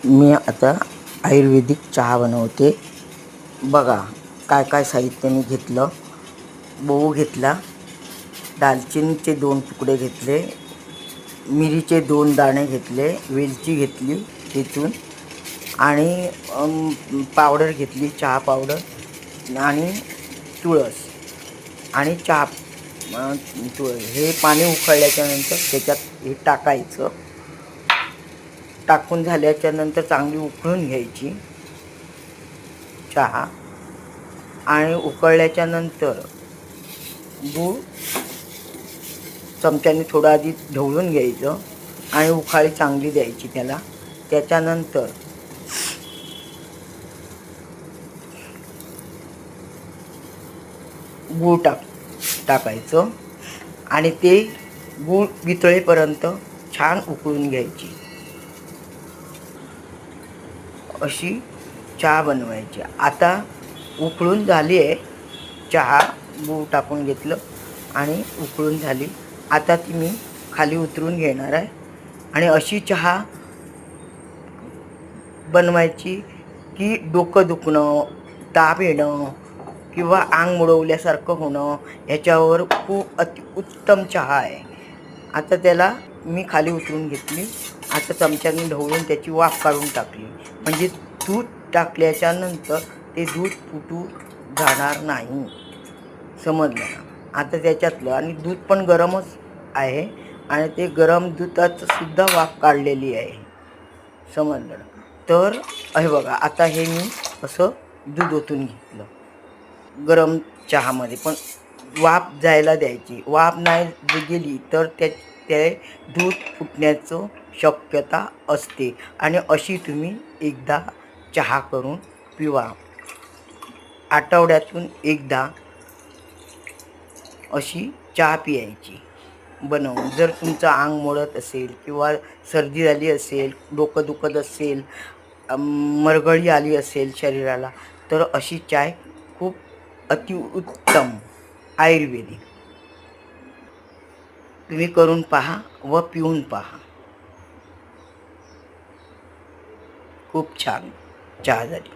मी आता आयुर्वेदिक चहा बनवते. बघा काय काय साहित्य मी घेतलं. ओवा घेतला, दालचिनीचे 2 तुकडे घेतले, मिरीचे 2 दाणे घेतले, वेलची घेतली ठेचून आणि पावडर घेतली, चहा पावडर आणि तुळस आणि चहा तुळस. हे पाणी उकळल्याच्या नंतर त्याच्यात हे टाकायचं. टाकून झाल्याच्या नंतर चांगली उकळून घ्यायची चहा. आणि उकळल्याच्या नंतर गूळ चमच्याने थोडं आधी ढवळून घ्यायचं आणि उखाळी चांगली द्यायची त्याला. त्याच्यानंतर गूळ टाकायचं आणि ते गूळ वितळेपर्यंत छान उकळून घ्यायची. अशी चहा बनवायची. आता उकळून झाली आहे चहा, गूळ टाकून घेतलं आणि उकळून झाली. आता ती मी खाली उतरून घेणार आहे. आणि अशी चहा बनवायची की डोकं दुखणं, ताप येणं किंवा अंग मुडवल्यासारखं होणं ह्याच्यावर खूप अतिउत्तम चहा आहे. आता त्याला मी खाली उतरून घेतली. आता चमच्याने ढवळून त्याची वाफ काढून टाकली. म्हणजे दूध टाकल्याच्या नंतर ते दूध फुटू जाणार नाही. समजलं ना? आता त्याच्यातलं आणि दूध पण गरमच आहे आणि ते गरम दुधाचं सुद्धा वाफ काढलेली आहे. समजलं ना? तर हे बघा, आता हे मी असं दूध ओतून घेतलं गरम चहामध्ये. पण वाफ जायला द्यायची. वाफ नाही गेली तर ते दूध फुटण्याचं शक्यता असते. आणि अशी तुम्ही एकदा चहा करून पिवा. आठवड्यातून एकदा अशी चहा प्यायची बनवून. जर तुमचं अंग मोडत असेल किंवा सर्दी झाली असेल, डोकं दुखत असेल, मरगळी आली असेल शरीराला, तर अशी चाय खूप अतिउत्तम आयुर्वेदिक तुम्ही करून पहा व पिऊन पहा. खूप छान चहा झाली.